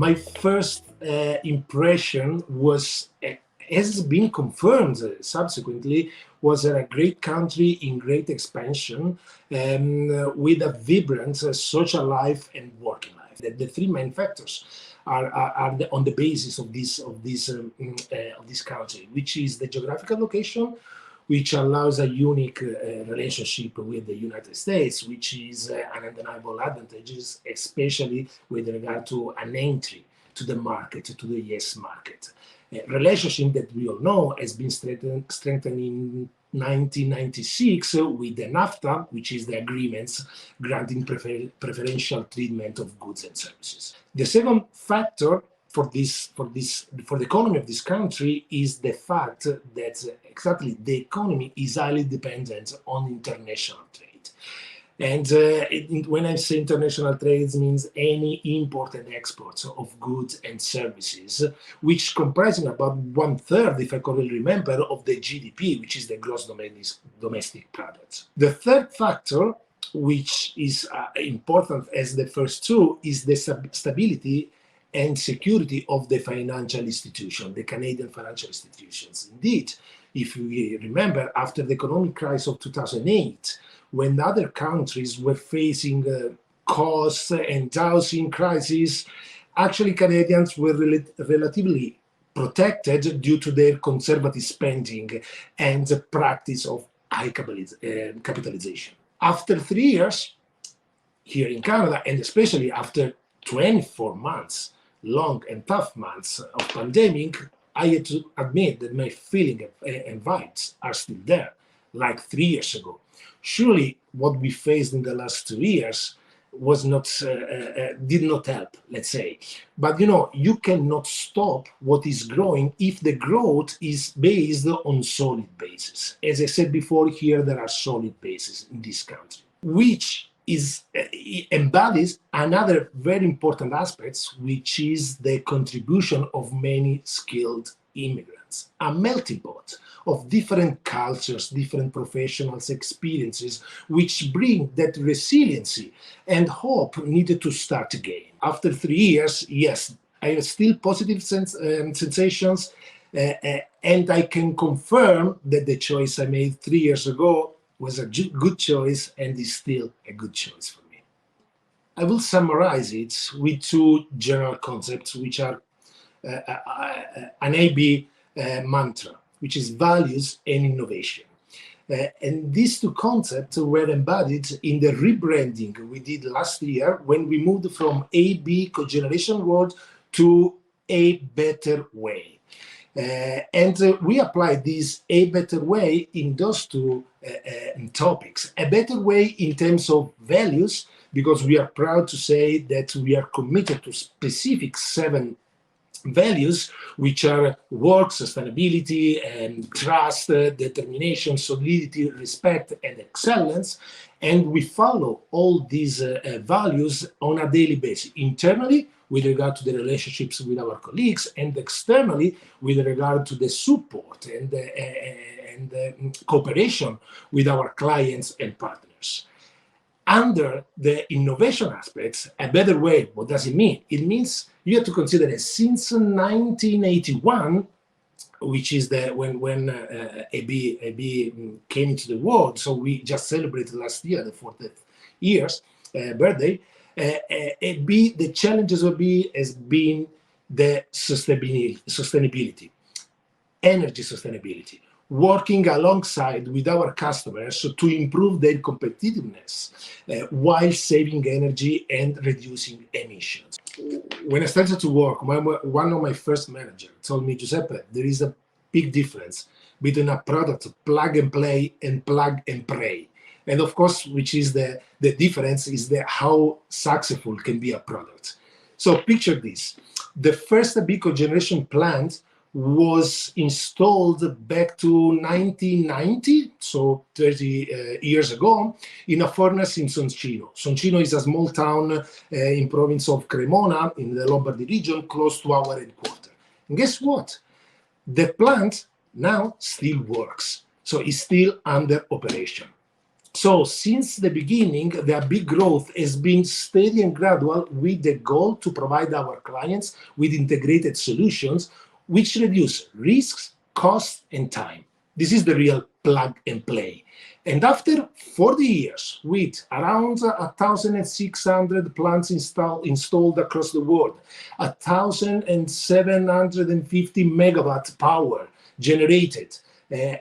my first impression was, has been confirmed subsequently, was a great country in great expansion, with a vibrant social life and working life. The three main factors are on the basis of this country, which is the geographical location, which allows a unique relationship with the United States, which is an undeniable advantage, especially with regard to an entry to the market, to the US market. Relationship that we all know has been strengthened in 1996 with the NAFTA, which is the agreements granting preferential treatment of goods and services. The second factor for the economy of this country is the fact that exactly the economy is highly dependent on international trade. And when I say international trade, it means any import and export of goods and services, which comprising about 1/3, if I correctly remember, of the GDP, which is the gross domestic product. The third factor, which is important as the first two, is the stability and security of the financial institution, the Canadian financial institutions. Indeed, if we remember, after the economic crisis of 2008, when other countries were facing cost and housing crisis, actually Canadians were relatively protected due to their conservative spending and the practice of high capitalization. After 3 years here in Canada, and especially after 24 months, long and tough months of pandemic, I had to admit that my feeling and vibes are still there, like 3 years ago. Surely what we faced in the last 2 years was not, did not help, let's say. But you cannot stop what is growing if the growth is based on solid bases. As I said before, here there are solid bases in this country, which embodies another very important aspect, which is the contribution of many skilled immigrants, a melting pot of different cultures, different professionals, experiences, which bring that resiliency and hope needed to start again. After 3 years, yes, I have still positive sensations, and I can confirm that the choice I made 3 years ago was a good choice and is still a good choice for me. I will summarize it with two general concepts, which are an AB mantra, which is values and innovation. And these two concepts were embodied in the rebranding we did last year when we moved from AB cogeneration world to a better way. And we applied this a better way in those two topics. A better way in terms of values, because we are proud to say that we are committed to specific 7 values, which are work, sustainability, and trust, determination, solidity, respect, and excellence. And we follow all these values on a daily basis, internally with regard to the relationships with our colleagues, and externally with regard to the support and cooperation with our clients and partners. Under the innovation aspects, a better way, what does it mean? It means you have to consider that since 1981, which is when AB came into the world, so we just celebrated last year the 40th year's birthday. The challenges of AB has been the sustainability, energy sustainability, working alongside with our customers to improve their competitiveness while saving energy and reducing emissions. When I started to work, one of my first managers told me, Giuseppe, there is a big difference between a product plug and play and plug and pray. And of course, which is the difference is how successful can be a product. So picture this. The first big cogeneration plant was installed back to 1990, so 30 years ago, in a furnace in Soncino. Soncino is a small town in province of Cremona, in the Lombardy region, close to our headquarters. And guess what? The plant now still works, so it's still under operation. So since the beginning, the big growth has been steady and gradual with the goal to provide our clients with integrated solutions which reduce risks, costs, and time. This is the real plug and play. And after 40 years, with around 1,600 plants installed across the world, 1,750 megawatt power generated, more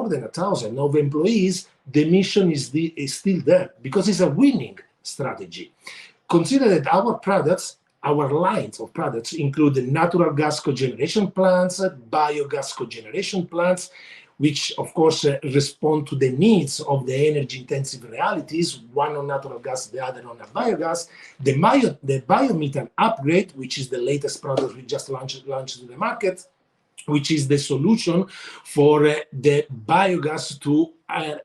than 1,000 of employees, the mission is still there because it's a winning strategy. Consider that our lines of products include the natural gas cogeneration plants, biogas cogeneration plants, which of course respond to the needs of the energy-intensive realities, one on natural gas, the other on a biogas, the biomethane upgrade, which is the latest product we just launched in the market, which is the solution for the biogas to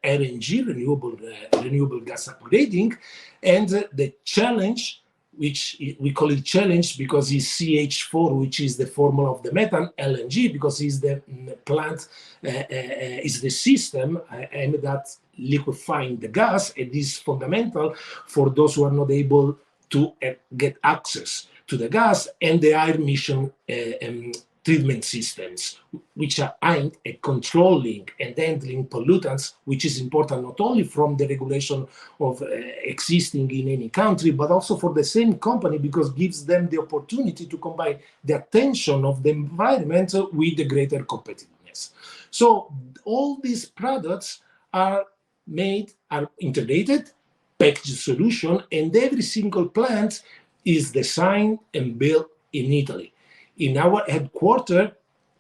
RNG, renewable gas upgrading, and the challenge, which we call it challenge because it's CH4, which is the formula of the methane, LNG, because it's the plant, is the system aimed at liquefying the gas. It is fundamental for those who are not able to get access to the gas, and the air emission treatment systems, which are aimed at controlling and handling pollutants, which is important not only from the regulation of existing in any country, but also for the same company because it gives them the opportunity to combine the attention of the environment with the greater competitiveness. So all these products are integrated, packaged solution, and every single plant is designed and built in Italy. In our headquarters,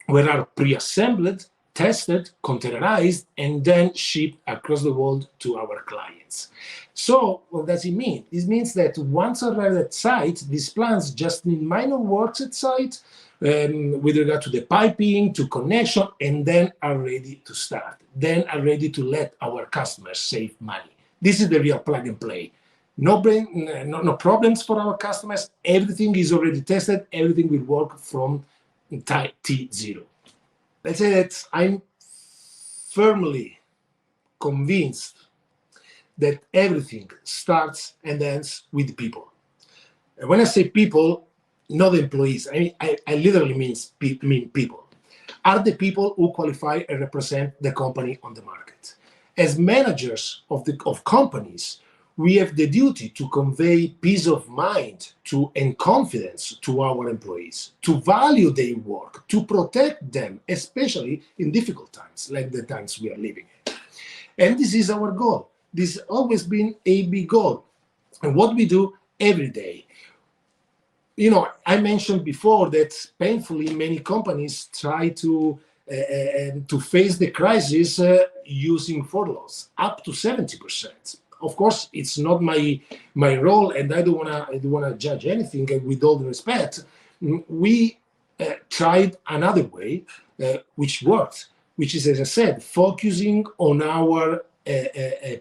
where are pre-assembled, tested, containerized, and then shipped across the world to our clients. So what does it mean? This means that once arrived at site, these plants just need minor works at site with regard to the piping, to connection, and then are ready to start. Then are ready to let our customers save money. This is the real plug and play. No problems for our customers. Everything is already tested. Everything will work from T0. Let's say that I'm firmly convinced that everything starts and ends with people. And when I say people, not employees, I literally mean people. Are the people who qualify and represent the company on the market. As managers of companies, we have the duty to convey peace of mind and confidence to our employees, to value their work, to protect them, especially in difficult times, like the times we are living in. And this is our goal. This has always been a big goal. And what we do every day. You know, I mentioned before that painfully many companies try to face the crisis using furloughs, up to 70%. Of course, it's not my role, and I don't wanna judge anything. And with all the respect, we tried another way, which worked, which is, as I said, focusing on our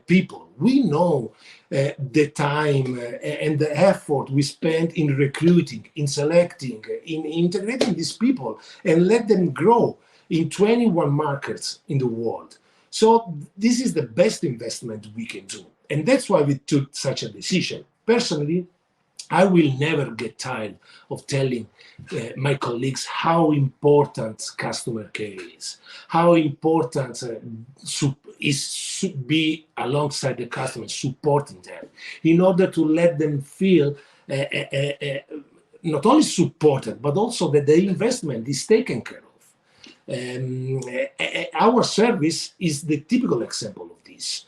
people. We know the time and the effort we spend in recruiting, in selecting, in integrating these people, and let them grow in 21 markets in the world. So this is the best investment we can do. And that's why we took such a decision. Personally, I will never get tired of telling my colleagues how important customer care is, how important is to be alongside the customer, supporting them, in order to let them feel not only supported, but also that the investment is taken care of. Our service is the typical example of this.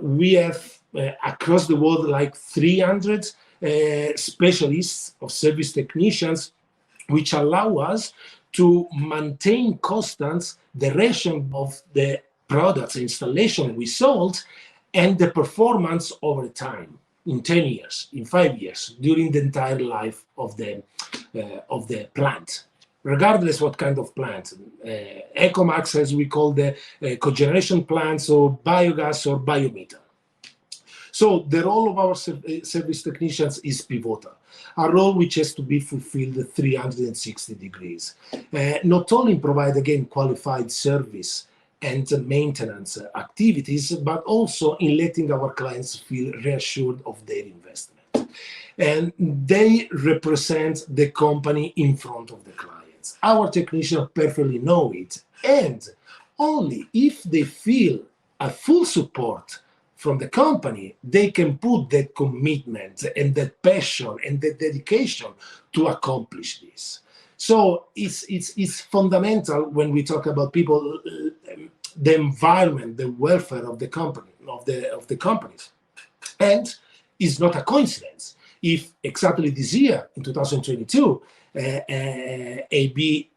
We have across the world like 300 specialists of service technicians, which allow us to maintain constant the ration of the products installation we sold and the performance over time in 10 years, in 5 years, during the entire life of the plant. Regardless what kind of plant, Ecomax, as we call the cogeneration plants, or biogas or biomethane. So the role of our service technicians is pivotal, a role which has to be fulfilled 360 degrees. Not only provide, again, qualified service and maintenance activities, but also in letting our clients feel reassured of their investment. And they represent the company in front of the clients. Our technicians perfectly know it, and only if they feel a full support from the company, they can put that commitment and that passion and that dedication to accomplish this. So it's fundamental when we talk about people, the environment, the welfare of the company, of the companies. And it's not a coincidence if exactly this year, in 2022, AB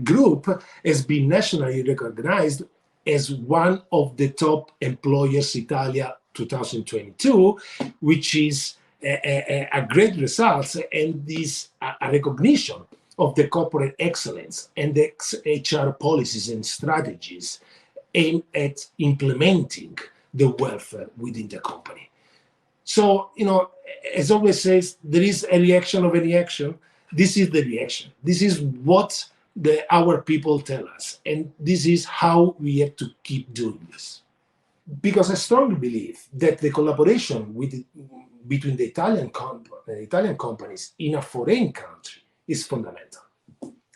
Group has been nationally recognized as one of the top employers Italia 2022, which is a great result, and is a recognition of the corporate excellence and the HR policies and strategies aimed at implementing the welfare within the company. So, as always says, there is a reaction of any action. This is the reaction. This is what our people tell us. And this is how we have to keep doing this. Because I strongly believe that the collaboration between the Italian companies in a foreign country is fundamental.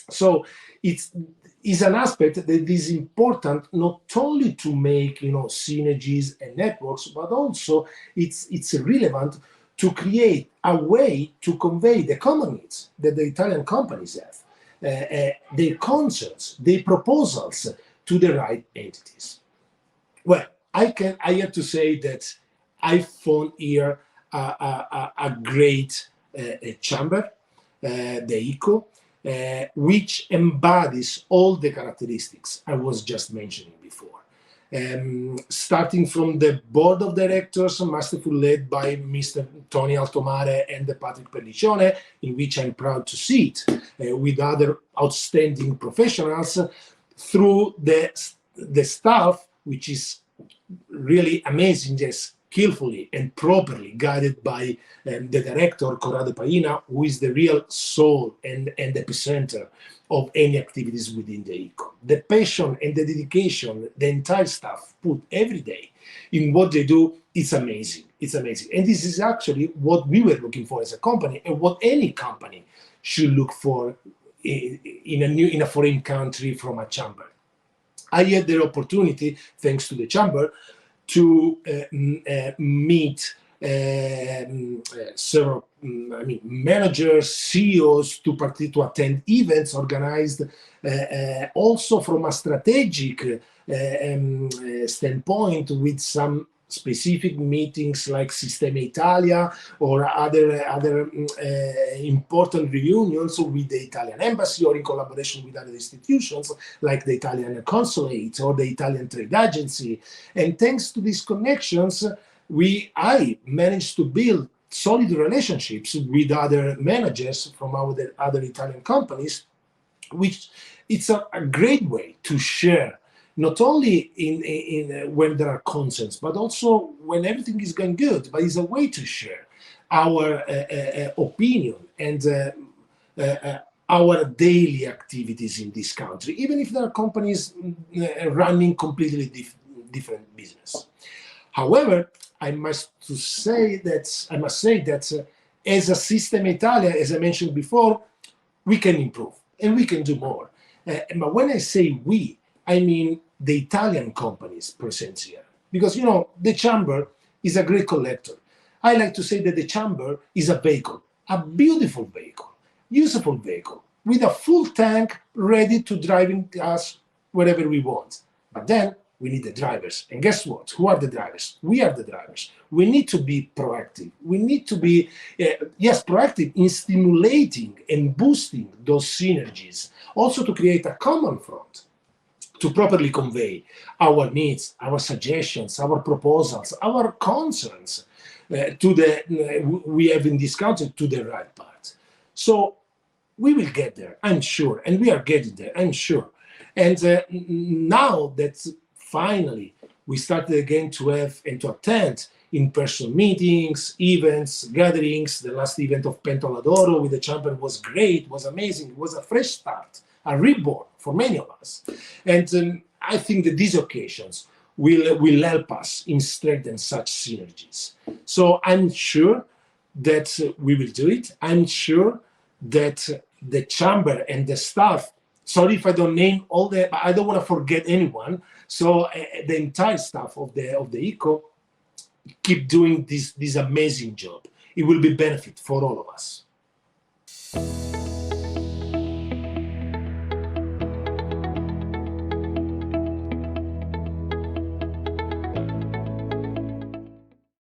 So it's an aspect that is important not only to make synergies and networks, but also it's relevant to create a way to convey the common needs that the Italian companies have, their concerns, their proposals to the right entities. Well, I have to say that I found here a great chamber, the ICCO, which embodies all the characteristics I was just mentioning before. Starting from the board of directors, masterfully led by Mr. Tony Altomare and Patrick Pellicione, in which I'm proud to sit with other outstanding professionals, through the staff, which is really amazing, just skillfully and properly guided by the director, Corrado Paina, who is the real soul and epicenter of any activities within the ICCO. The passion and the dedication the entire staff put every day in what they do, it's amazing. It's amazing. And this is actually what we were looking for as a company, and what any company should look for in a foreign country from a chamber. I had the opportunity, thanks to the chamber, to meet several managers, CEOs, to attend events organized also from a strategic standpoint, with some specific meetings like Sistema Italia or other important reunions with the Italian embassy, or in collaboration with other institutions like the Italian consulate or the Italian trade agency. And thanks to these connections, I managed to build solid relationships with other managers from other Italian companies, which it's a great way to share, not only in when there are concerns, but also when everything is going good. But it's a way to share our opinion and our daily activities in this country, even if there are companies running completely different business. However, I must say that as a Sistema Italia, as I mentioned before, we can improve and we can do more. But when I say we, I mean the Italian companies present here. Because, the chamber is a great collector. I like to say that the chamber is a vehicle, a beautiful vehicle, useful vehicle, with a full tank ready to driving us wherever we want. But then we need the drivers. And guess what? Who are the drivers? We are the drivers. We need to be proactive. We need to be, proactive in stimulating and boosting those synergies, also to create a common front, to properly convey our needs, our suggestions, our proposals, our concerns we have in this country to the right part. So we will get there, I'm sure, and we are getting there, I'm sure. And now that finally we started again to have and to attend in-person meetings, events, gatherings. The last event of Pentola d'Oro with the chamber was great, was amazing. It was a fresh start, a reborn for many of us. And I think that these occasions will help us in strengthening such synergies. So I'm sure that we will do it. I'm sure that the chamber and the staff, sorry if I don't name all the, I don't want to forget anyone. So the entire staff of the ICCO keep doing this amazing job. It will be benefit for all of us.